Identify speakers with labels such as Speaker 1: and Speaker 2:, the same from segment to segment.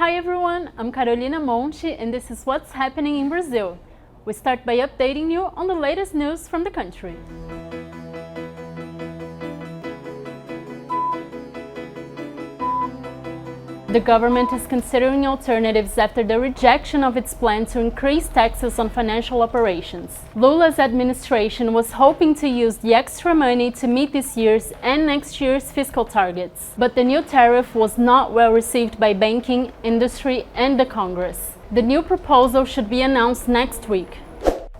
Speaker 1: Hi everyone, I'm Carolina Monte and this is what's happening in Brazil. We start by updating you on the latest news from the country. The government is considering alternatives after the rejection of its plan to increase taxes on financial operations. Lula's administration was hoping to use the extra money to meet this year's and next year's fiscal targets. But the new tariff was not well received by banking, industry, and the Congress. The new proposal should be announced next week.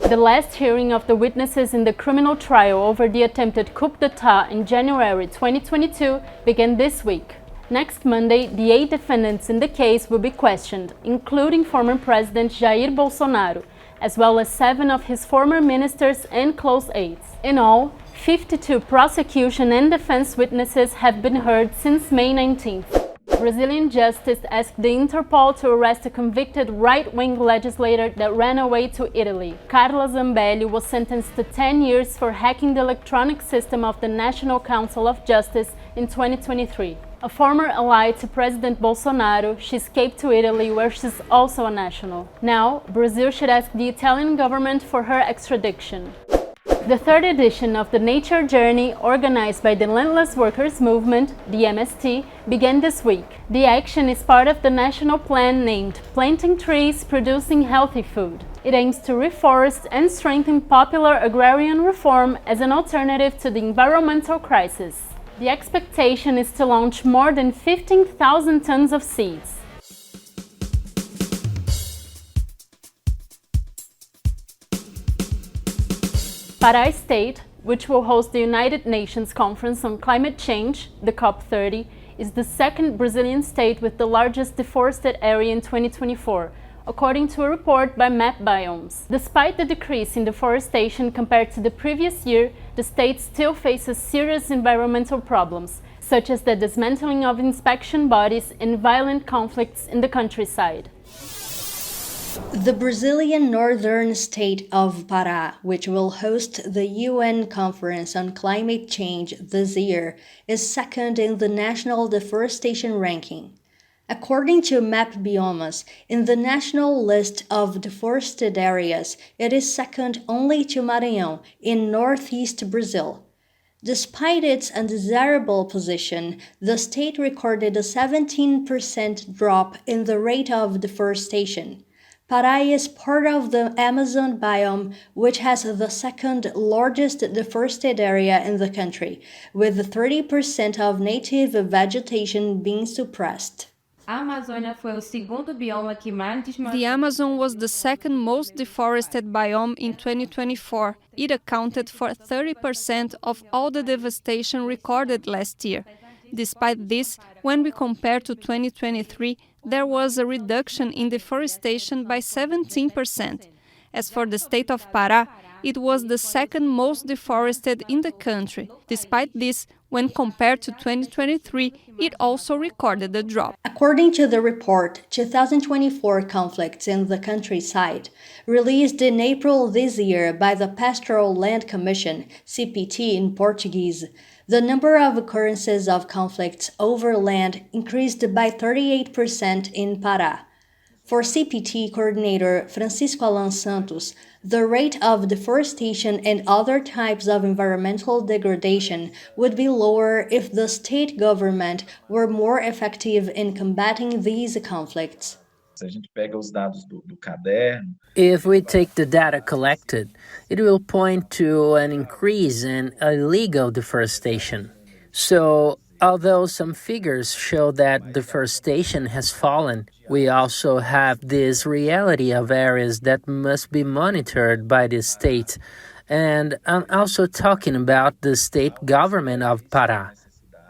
Speaker 1: The last hearing of the witnesses in the criminal trial over the attempted coup d'etat in January 2022 began this week. Next Monday, the 8 defendants in the case will be questioned, including former President Jair Bolsonaro, as well as 7 of his former ministers and close aides. In all, 52 prosecution and defense witnesses have been heard since May 19th. Brazilian justice asked the Interpol to arrest a convicted right-wing legislator that ran away to Italy. Carla Zambelli was sentenced to 10 years for hacking the electronic system of the National Council of Justice in 2023. A former ally to President Bolsonaro, she escaped to Italy, where she's also a national. Now, Brazil should ask the Italian government for her extradition. The third edition of the Nature Journey, organized by the Landless Workers Movement, the MST, began this week. The action is part of the national plan named Planting Trees, Producing Healthy Food. It aims to reforest and strengthen popular agrarian reform as an alternative to the environmental crisis. The expectation is to launch more than 15,000 tons of seeds. Pará State, which will host the United Nations Conference on Climate Change, the COP30, is the second Brazilian state with the largest deforested area in 2024, according to a report by Map Biomes. Despite the decrease in deforestation compared to the previous year, the state still faces serious environmental problems, such as the dismantling of inspection bodies and violent conflicts in the countryside.
Speaker 2: The Brazilian northern state of Pará, which will host the UN Conference on Climate Change this year, is second in the national deforestation ranking. According to Map Biomas, in the national list of deforested areas, it is second only to Maranhão in northeast Brazil. Despite its undesirable position, the state recorded a 17% drop in the rate of deforestation. Pará is part of the Amazon biome, which has the second largest deforested area in the country, with 30% of native vegetation being suppressed.
Speaker 3: The Amazon was the second most deforested biome in 2024. It accounted for 30% of all the devastation recorded last year. Despite this, when we compare to 2023, there was a reduction in deforestation by 17%. As for the state of Pará, it was the second most deforested in the country. Despite this, when compared to 2023, it also recorded a drop.
Speaker 2: According to the report, 2024 Conflicts in the Countryside, released in April this year by the Pastoral Land Commission, CPT in Portuguese, the number of occurrences of conflicts over land increased by 38% in Pará. For CPT coordinator Francisco Alan Santos, the rate of deforestation and other types of environmental degradation would be lower if the state government were more effective in combating these conflicts.
Speaker 4: If we take the data collected, it will point to an increase in illegal deforestation. So, although some figures show that deforestation has fallen, we also have this reality of areas that must be monitored by the state. And I'm also talking about the state government of Pará.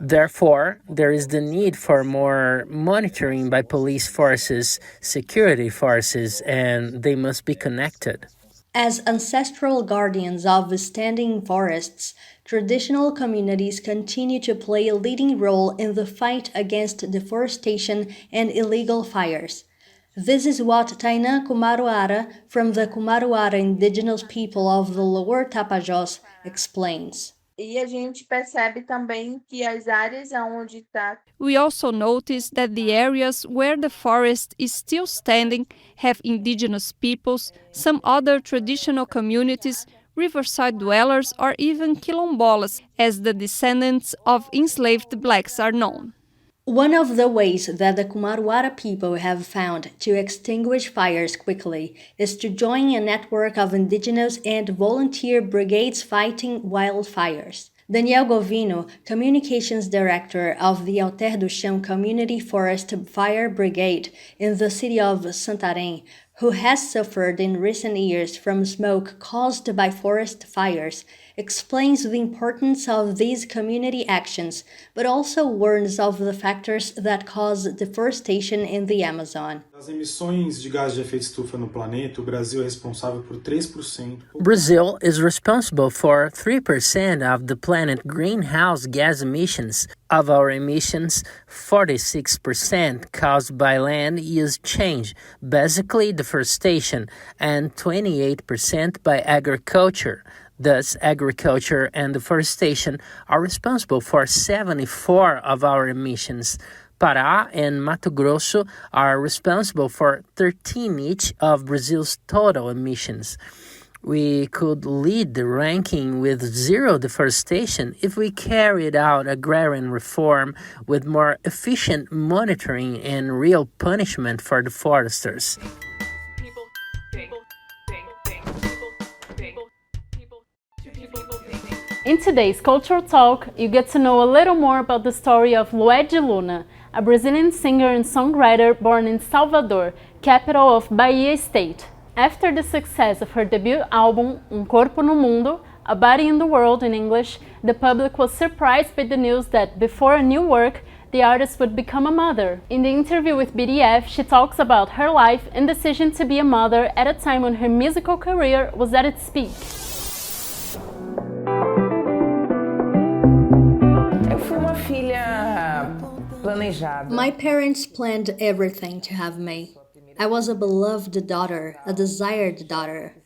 Speaker 4: Therefore, there is the need for more monitoring by police forces, security forces, and they must be connected.
Speaker 2: As ancestral guardians of standing forests, traditional communities continue to play a leading role in the fight against deforestation and illegal fires. This is what Tainan Kumaruara, from the Kumaruara indigenous people of the Lower Tapajós, explains.
Speaker 5: E a gente percebe também que as áreas onde está.
Speaker 3: We also notice that the areas where the forest is still standing have indigenous peoples, some other traditional communities, riverside dwellers, or even quilombolas, as the descendants of enslaved blacks are known.
Speaker 2: One of the ways that the Kumaruara people have found to extinguish fires quickly is to join a network of indigenous and volunteer brigades fighting wildfires. Daniel Govino, Communications Director of the Alter do Chão Community Forest Fire Brigade in the city of Santarém, who has suffered in recent years from smoke caused by forest fires, explains the importance of these community actions, but also warns of the factors that cause deforestation in the Amazon.
Speaker 6: As emissões de gás de efeito estufa no planeta, o Brasil é responsável por 3%.
Speaker 4: Brazil is responsible for 3% of the planet's greenhouse gas emissions. Of our emissions, 46% caused by land use change, basically deforestation, and 28% by agriculture. Thus, agriculture and deforestation are responsible for 74% of our emissions. Pará and Mato Grosso are responsible for 13 each of Brazil's total emissions. We could lead the ranking with zero deforestation if we carried out agrarian reform with more efficient monitoring and real punishment for deforesters.
Speaker 1: In today's Cultural Talk, you get to know a little more about the story of Luedji Luna, a Brazilian singer and songwriter born in Salvador, capital of Bahia state. After the success of her debut album, Corpo no Mundo, A Body in the World in English, the public was surprised by the news that before a new work, the artist would become a mother. In the interview with BDF, she talks about her life and decision to be a mother at a time when her musical career was at its peak.
Speaker 2: My parents planned everything to have me. I was a beloved daughter, a desired daughter.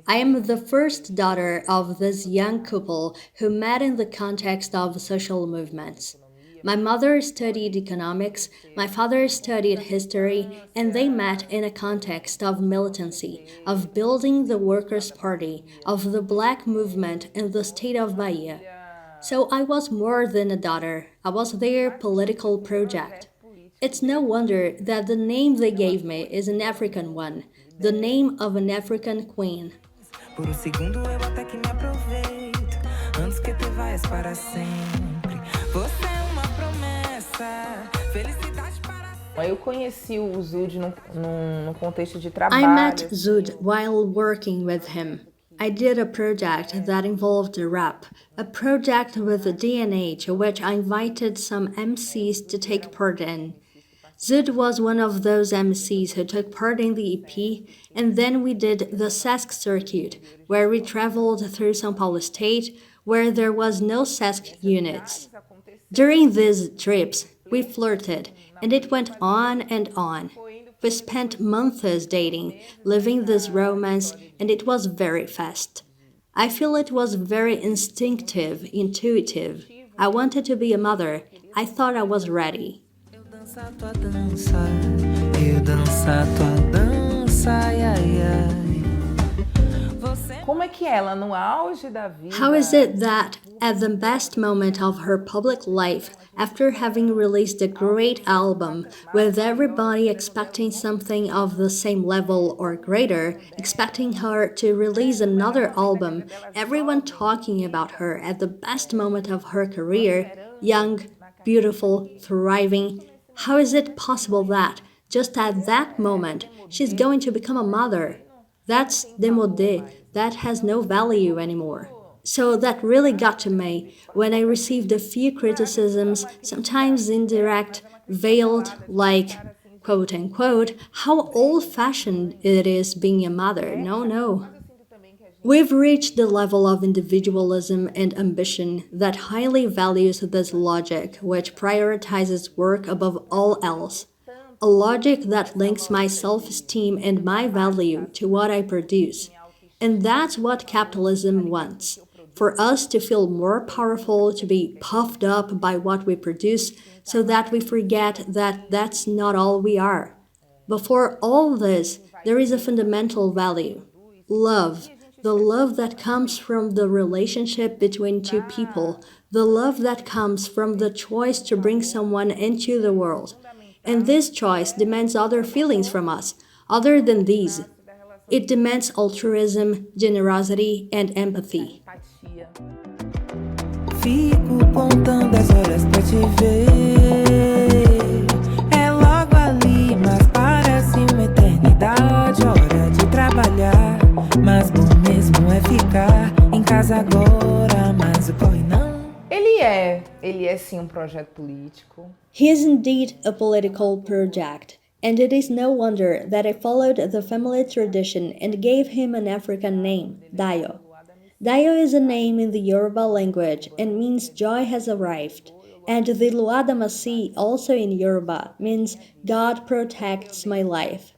Speaker 2: I am the first daughter of this young couple who met in the context of social movements. My mother studied economics, my father studied history, and they met in a context of militancy, of building the Workers' Party, of the Black movement in the state of Bahia. So I was more than a daughter, I was their political project. It's no wonder that the name they gave me is an African one, the name of an African queen.
Speaker 7: Eu conheci o Zud num contexto de
Speaker 2: I
Speaker 7: trabalho.
Speaker 2: met Zud while working with him. I did a project that involved rap, a project with a DNA to which I invited some MCs to take part in. Zud was one of those MCs who took part in the EP, and then we did the SESC circuit, where we traveled through São Paulo State, where there was no SESC units. During these trips, we flirted, and it went on and on. We spent months dating, living this romance, and it was very fast. I feel it was very instinctive, intuitive. I wanted to be a mother. I thought I was ready.
Speaker 7: Como é que ela, no auge da vida...
Speaker 2: How is it that, at the best moment of her public life, after having released a great album, with everybody expecting something of the same level or greater, expecting her to release another album, everyone talking about her at the best moment of her career, young, beautiful, thriving, how is it possible that, just at that moment, she's going to become a mother? That's démodé. That has no value anymore. So that really got to me when I received a few criticisms, sometimes indirect, veiled, like, quote-unquote, how old-fashioned it is being a mother. No. We've reached the level of individualism and ambition that highly values this logic, which prioritizes work above all else. A logic that links my self-esteem and my value to what I produce. And that's what capitalism wants. for us to feel more powerful, to be puffed up by what we produce, so that we forget that that's not all we are. Before all this, there is a fundamental value: love. The love that comes from the relationship between two people, the love that comes from the choice to bring someone into the world. And this choice demands other feelings from us, other than these. It demands altruism, generosity, and empathy.
Speaker 8: Fico contando as horas pra te ver. É logo ali, mas parece uma eternidade. Hora de trabalhar, mas bom mesmo é ficar em casa agora. Mas o corre não.
Speaker 7: Ele é sim um projeto político.
Speaker 2: He is indeed a political project, and it is no wonder that I followed the family tradition and gave him an African name, Dayo. Dayo is a name in the Yoruba language and means joy has arrived, and the Luadamasi, also in Yoruba, means God protects my life.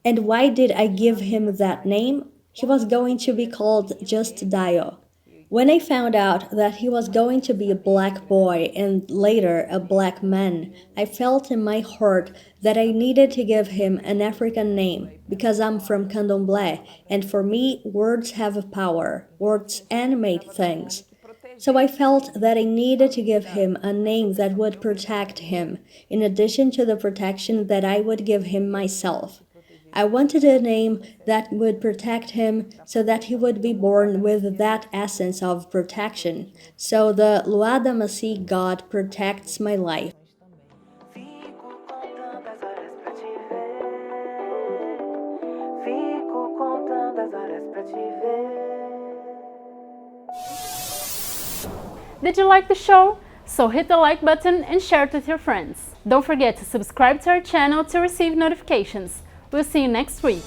Speaker 2: And why did I give him that name? He was going to be called just Dayo. When I found out that he was going to be a black boy and later a black man, I felt in my heart that I needed to give him an African name because I'm from Candomblé, and for me, words have power. Words animate things. So I felt that I needed to give him a name that would protect him, in addition to the protection that I would give him myself. I wanted a name that would protect him so that he would be born with that essence of protection. So the Luadamasi God protects my life.
Speaker 8: Fico contando as horas pra te ver. Fico contando as horas pra te ver.
Speaker 1: Did you like the show? So hit the like button and share it with your friends. Don't forget to subscribe to our channel to receive notifications. We'll see you next week.